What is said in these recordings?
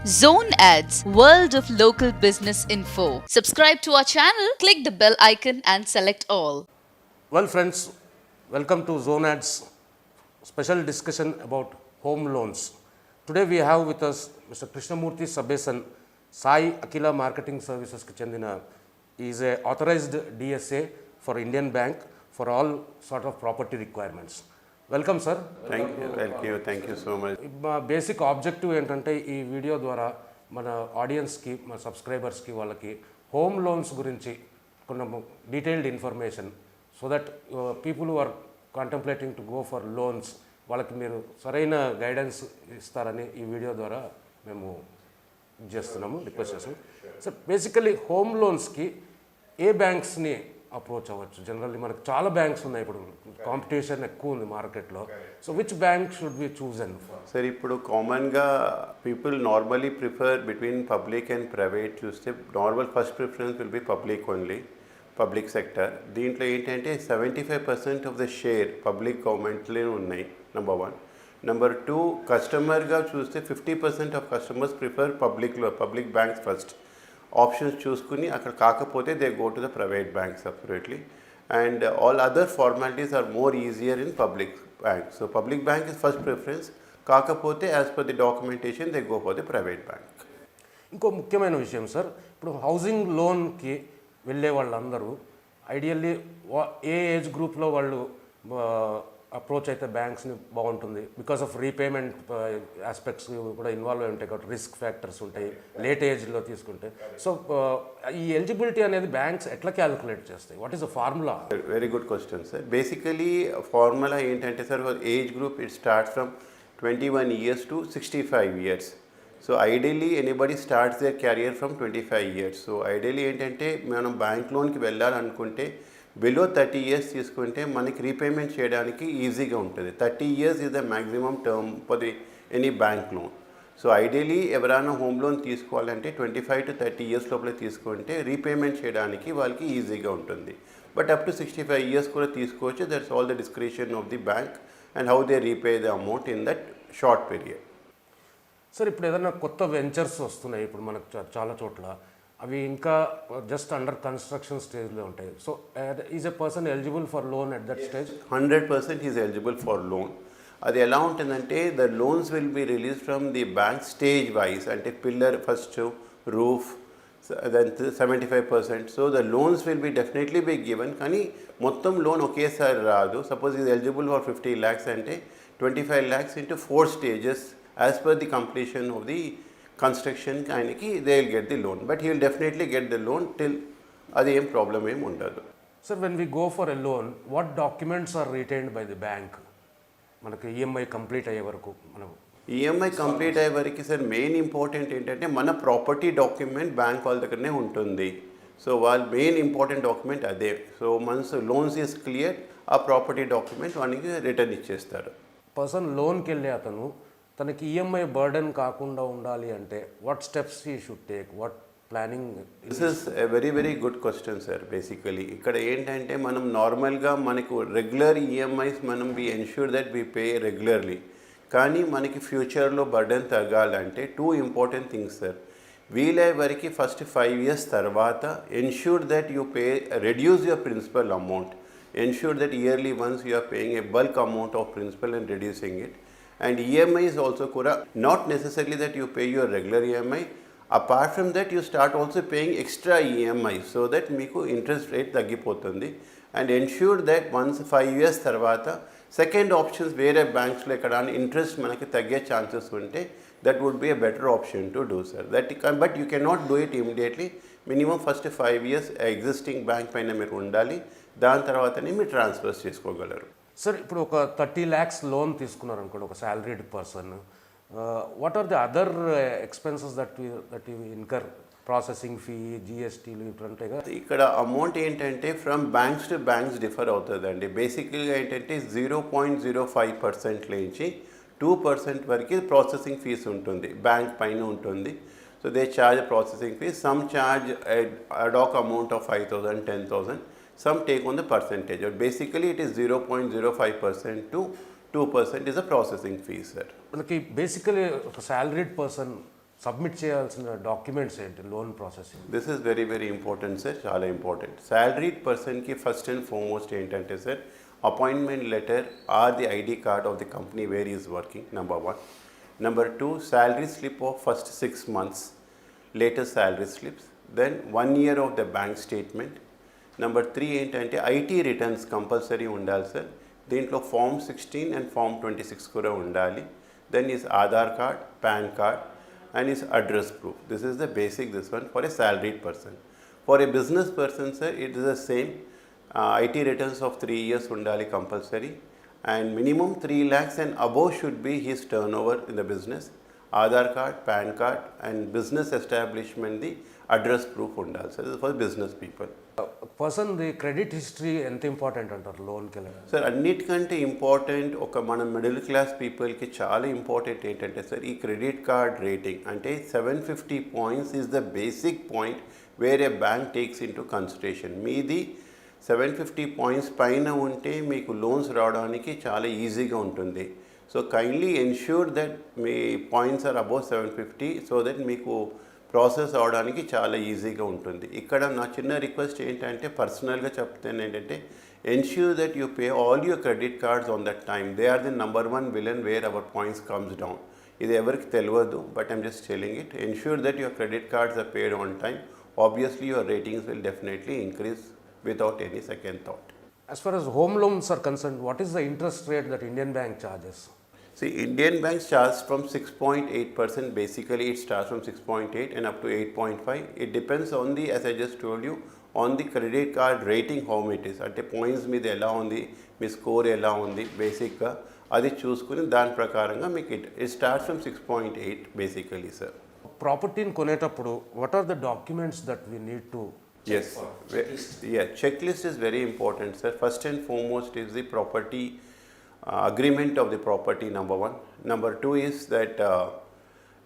Zone Ads, World of Local Business Info. Subscribe to our channel, click the bell icon and select all. Well friends, welcome to Zone Ads special discussion about home loans. Today we have with us Mr. Krishnamurthy Sabesan, Sai Akila Marketing Services ki chendina. He is a authorized DSA for Indian Bank for all sort of property requirements. Welcome sir. Thank you so much. మా basic objective ఏంటంటే ఈ video ద్వారా మన ఆడియన్స్కి, మన సబ్స్క్రైబర్స్కి, వాళ్ళకి home loans గురించి కొన్ని detailed information, so that people who are contemplating to go for loans వాళ్ళకి మీరు సరైన గైడెన్స్ ఇస్తారని ఈ వీడియో ద్వారా మేము చేస్తున్నాము, రిక్వెస్ట్ చేస్తున్నాం. సార్, బేసికలీ హోమ్ లోన్స్కి ఏ బ్యాంక్స్ని అప్రోచ్ అవ్వచ్చు? జనరల్లీ మనకు చాలా బ్యాంక్స్ ఉన్నాయి, ఇప్పుడు కాంపిటీషన్ ఎక్కువ ఉంది మార్కెట్లో. So which bank should be chosen? Sir, ఇప్పుడు కామన్గా people normally prefer between public and private చూస్తే normal first preference will be public only, public sector. దీంట్లో ఏంటంటే 75% ఆఫ్ ద షేర్ పబ్లిక్ గవర్నమెంట్లే ఉన్నాయి, నెంబర్ 1. నెంబర్ 2, కస్టమర్గా చూస్తే 50% of customers prefer public banks first options చూసుకుని, అక్కడ కాకపోతే they go to the private bank separately. And all other formalities are more easier in public bank. So public bank is first preference, కాకపోతే as per the documentation they go for the private bank. ఇంకో ముఖ్యమైన విషయం sir, ఇప్పుడు housing లోన్కి వెళ్ళే వాళ్ళందరూ ideally ఏ age గ్రూప్లో వాళ్ళు అప్రోచ్ అయితే బ్యాంక్స్ని బాగుంటుంది? బికాస్ ఆఫ్ రీపేమెంట్ ఆస్పెక్ట్స్ కూడా ఇన్వాల్వ్ అయి ఉంటాయి కాబట్టి రిస్క్ ఫ్యాక్టర్స్ ఉంటాయి లేట్ ఏజ్లో తీసుకుంటే. సో ఈ ఎలిజిబిలిటీ అనేది బ్యాంక్స్ ఎట్లా క్యాలిక్యులేట్ చేస్తాయి? What is the formula? Very good question sir. Basically formula ఏంటంటే సార్, age group it starts from 21 years to 65 years. So ideally anybody starts their career from 25 years. So ideally ఏంటంటే మనం bank లోన్కి వెళ్ళాలనుకుంటే below 30 years తీసుకుంటే మనకి repayment చేయడానికి ఈజీగా ఉంటుంది. 30 years is the maximum term for the any bank loan. So ideally ఎవరైనా హోమ్ లోన్ తీసుకోవాలంటే 25 to 30 years లోపల తీసుకుంటే రీపేమెంట్ చేయడానికి వాళ్ళకి ఈజీగా ఉంటుంది. బట్ అప్ టు 65 years కూడా తీసుకోవచ్చు. That's all the discretion of the bank and how they repay the amount in that short period. Sir, ఇప్పుడు ఏదైనా కొత్త వెంచర్స్ వస్తున్నాయి ఇప్పుడు మనకు చాలా చోట్ల, అవి ఇంకా జస్ట్ అండర్ కన్స్ట్రక్షన్ స్టేజ్లో ఉంటాయి. So is a person eligible for loan at that stage? 100% is eligible for loan. అది ఎలా ఉంటుందంటే, the loans will be release from the bank stage wise. అంటే pillar first, roof, then 75%. So the loans will be definitely be given. కానీ మొత్తం loan ఒకేసారి రాదు. Suppose is eligible for 50 lakhs అంటే 25 lakhs into 4 stages as per the completion of the construction ఆయనకి they will get the loan. But he will definitely get the loan till, అది ఏం problem ఏమి ఉండదు. Sir, when we go for a loan, what documents are retained by the bank? మనకి EMI complete అయ్యే వరకు, మనం EMI complete అయ్యే వరకు సార్ మెయిన్ ఇంపార్టెంట్ ఏంటంటే మన ప్రాపర్టీ డాక్యుమెంట్ బ్యాంక్ వాళ్ళ దగ్గరనే ఉంటుంది. సో వాళ్ళ మెయిన్ ఇంపార్టెంట్ డాక్యుమెంట్ అదే. So once loans is clear, ఆ ప్రాపర్టీ డాక్యుమెంట్ వానికి రిటర్న్ ఇచ్చేస్తారు. పర్సన్ లోన్కి వెళ్ళే అతను తనకి ఈఎంఐ బర్డెన్ కాకుండా ఉండాలి అంటే what steps he should take? What planning? This is a very very good question sir. Basically ఇక్కడ ఏంటంటే, మనం నార్మల్గా మనకు రెగ్యులర్ ఈఎంఐస్ మనం be ensure that we pay regularly. కానీ మనకి ఫ్యూచర్లో బర్డెన్ తగ్గాలంటే 2 important థింగ్స్ సార్. వీలయ్యే వరకు ఫస్ట్ 5 years తర్వాత ensure that you pay, reduce your principal amount. Ensure that yearly once you are paying a bulk amount of principal and reducing it. And EMI is also kura, not necessarily that you pay your regular EMI. Apart from that, you start also paying extra EMI so that meeku interest rate తగ్గిపోతుంది. And ensure that once 5 years తర్వాత second options వేరే బ్యాంక్స్లో ఎక్కడ interest మనకి తగ్గే chances ఉంటే that would be a better option to do, sir. But you cannot do it immediately. Minimum first 5 years existing bank పైన మీరు ఉండాలి. దాని తర్వాతనే మీరు ట్రాన్స్ఫర్స్ చేసుకోగలరు. సార్, ఇప్పుడు ఒక 30 lakhs లోన్ తీసుకున్నారు అనుకోండి, ఒక salaried person, what are the other expenses that you incur? Processing fee, జిఎస్టీలు ఇట్లాంటివి కదా. ఇక్కడ అమౌంట్ ఏంటంటే from banks to banks differ అవుతుందండి. బేసిక్గా ఏంటంటే 0.05% నుంచి 2% వరకు ప్రాసెసింగ్ ఫీజు ఉంటుంది, బ్యాంక్ పైన ఉంటుంది. So they charge processing fees. Some charge ad hoc amount of 5,000, 10,000. Some take on the percentage, but basically it is 0.05% to 2% is a processing fee, sir. మనకి basically ఒక సాలరీడ్ పర్సన్ సబ్మిట్ చేయాల్సిన documents ఏంటి loan processing? This is very very important sir, చాలా important. Salaried పర్సన్కి first and foremost ఏంటంటే sir, appointment letter or the ID card of the company where is working, number 1. Number 2, salary slip of first 6 months, latest salary slips, then 1 year of the bank statement. Number 3 ఏంటంటే IT returns compulsory ఉండాలి sir. దీంట్లో form 16 and form 26 కూడా ఉండాలి. Then is Aadhaar card, PAN card and his address proof. This is the basic, this one for a salaried person. For a business person, sir, it is the same. IT returns of 3 years undali compulsory, and minimum 3 lakhs and above should be his turnover in the business. Aadhar card, PAN card, and business establishment the address proof undali. So this is for business people. Person the credit history ఎంత important అంటారు లోన్కి వెళ్ళాలి? Sir అన్నిటికంటే important ఒక మన middle class పీపుల్కి చాలా important ఏంటంటే సార్, ఈ క్రెడిట్ కార్డ్ రేటింగ్ అంటే 750 points is the basic point where A bank takes in to consideration. మీది 750 పాయింట్స్ పైన ఉంటే మీకు లోన్స్ రావడానికి చాలా ఈజీగా ఉంటుంది. సో కైండ్లీ ఎన్ష్యూర్ దట్ మీ points are above 750 so that మీకు ప్రాసెస్ అవడానికి చాలా ఈజీగా ఉంటుంది. ఇక్కడ నా చిన్న రిక్వెస్ట్ ఏంటంటే, పర్సనల్గా చెప్తాను ఏంటంటే, ensure that you pay all your credit cards on that time. They are the number 1 villain where our points comes down. ఇది ఎవరికి తెలియదు, but I'm just telling it. Ensure that your credit cards are paid on time. Obviously your ratings will definitely increase without any second thought. As far as home loans are concerned, what is the interest rate that Indian bank charges? See, Indian banks charge from 6.8%. Basically, it starts from 6.8 and up to 8.5. It depends on the, as I just told you, on the credit card rating how it is. Ante points మీద ఎలా ఉంది, మీ score ఎలా ఉంది, బేసిక్గా అది చూసుకుని దాని ప్రకారంగా మీకు it starts from 6.8 basically, sir. ప్రాపర్టీని కొనేటప్పుడు what are the documents that we need to Yes, yeah, checklist is very important, sir. First and foremost is the property agreement of the property, number 1. Number 2 is that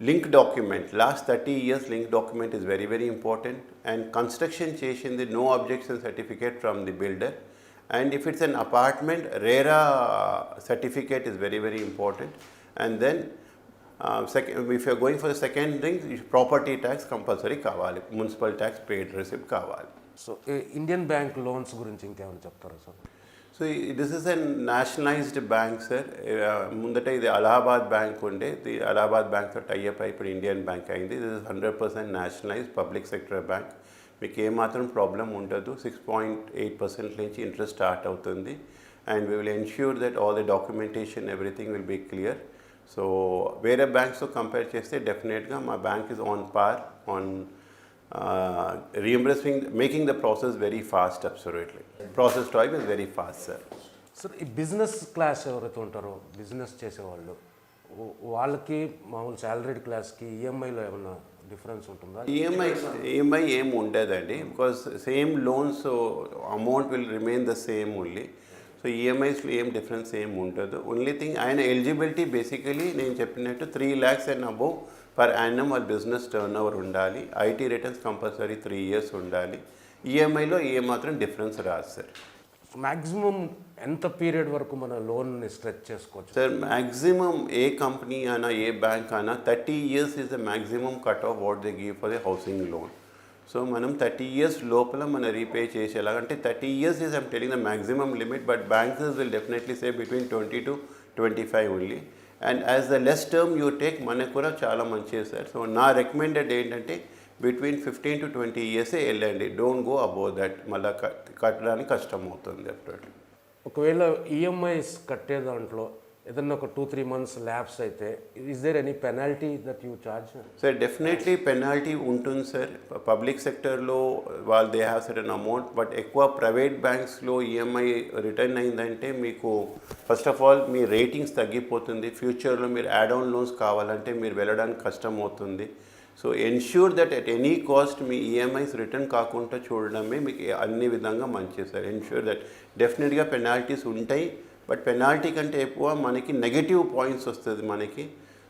link document. Last 30 years link document is very very important, and construction చేసింది no objection certificate from the builder, and if it's an apartment RERA certificate is very very important. And then second, if you're going for the second thing, property tax compulsory కావాలి, municipal tax paid receipt కావాలి. So Indian bank loans గురించి ఇంకేమైనా చెప్తారా sir? So this is a nationalised bank sir. ముందట ఇది Allahabad bank ఉండే, ఇది Allahabad బ్యాంక్తో tie up అయి ఇప్పుడు ఇండియన్ బ్యాంక్ అయింది. This is 100% nationalise public sector bank. మీకు ఏమాత్రం ప్రాబ్లం ఉండదు. 6.8% నుంచి ఇంట్రెస్ట్ స్టార్ట్ అవుతుంది, and we will ensure that all the documentation everything will be clear. So వేరే బ్యాంక్స్తో కంపేర్ చేస్తే డెఫినెట్గా మా bank is on par on reimbursing, making the process very fast. Absolutely, process time is very fast, sir. Sir ఈ business class ఎవరైతే ఉంటారో, business చేసేవాళ్ళు, వాళ్ళకి మామూలు సాలరీడ్ క్లాస్కి ఈఎంఐలో ఏమన్నా డిఫరెన్స్ ఉంటుందా? ఈఎంఐ ఏం ఉండదండి, because same loans amount will remain the same only. So ఈఎంఐస్లో ఏం డిఫరెన్స్ ఏం ఉండదు. ఓన్లీ థింగ్ ఆయన ఎలిజిబిలిటీ బేసికలీ నేను చెప్పినట్టు 3 lakhs and above per annum వాళ్ళ బిజినెస్ టర్న్ ఓవర్ ఉండాలి. ఐటీ రిటర్న్స్ కంపల్సరీ 3 years ఉండాలి. ఈఎంఐలో ఏమాత్రం డిఫరెన్స్ రాదు సార్. మ్యాక్సిమం ఎంత పీరియడ్ వరకు మన లోన్ని స్ట్రెచ్ చేసుకోవచ్చు సార్? మ్యాక్సిమం ఏ కంపెనీ అయినా ఏ బ్యాంక్ అయినా 30 years is the maximum cut off what they give for the housing loan. So మనం 30 years లోపల మనం రీపే చేసేలాగా, అంటే 30 years is I'm telling the maximum limit, but banks will definitely say between 20 to 25 only. And as the less term you take మనకు కూడా చాలా మంచిది sir. So నా రికమెండెడ్ ఏంటంటే బిట్వీన్ 15 to 20 years వెళ్ళండి. డోంట్ గో అబౌవ్ దట్, మళ్ళీ కట్టడానికి కష్టం అవుతుంది డెఫినెట్లీ. ఒకవేళ ఈఎంఐస్ కట్టే దాంట్లో ఏదన్నా ఒక 2-3 months ల్యాబ్స్ అయితే is there any penalty that you charge? Sir definitely penalty ఉంటుంది సార్. పబ్లిక్ సెక్టర్లో వాళ్ళు they have certain amount, but ఎక్కువ ప్రైవేట్ బ్యాంక్స్లో ఈఎంఐ రిటర్న్ అయిందంటే మీకు ఫస్ట్ ఆఫ్ ఆల్ మీ రేటింగ్స్ తగ్గిపోతుంది. ఫ్యూచర్లో మీరు యాడ్ ఆన్ లోన్స్ కావాలంటే మీరు వెళ్ళడానికి కష్టం అవుతుంది. So ensure that at any cost మీ ఈఎంఐస్ రిటర్న్ కాకుండా చూడడమే మీకు అన్ని విధంగా మంచిది సార్. ఎన్ష్యూర్ దట్ డెఫినెట్గా పెనాల్టీస్ ఉంటాయి, బట్ పెనాల్టీ కంటే ఎక్కువ మనకి నెగటివ్ పాయింట్స్ వస్తుంది మనకి.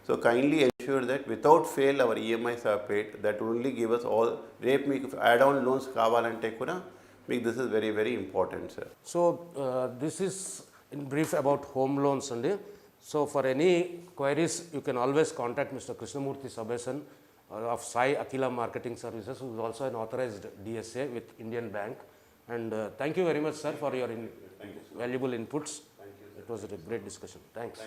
So kindly ensure that without fail our EMIs are paid. That only give us all. రేపు మీకు యాడ్ ఆన్ లోన్స్ కావాలంటే కూడా మీకు this is very very important sir. So this is in brief about home loans అండి. So for any queries you can always contact Mr. Krishnamurthy Sabesan of Sai Akila Marketing Services, who is also an authorized DSA with Indian Bank. And thank you very much, sir, for your valuable inputs. It was a great discussion. Thanks.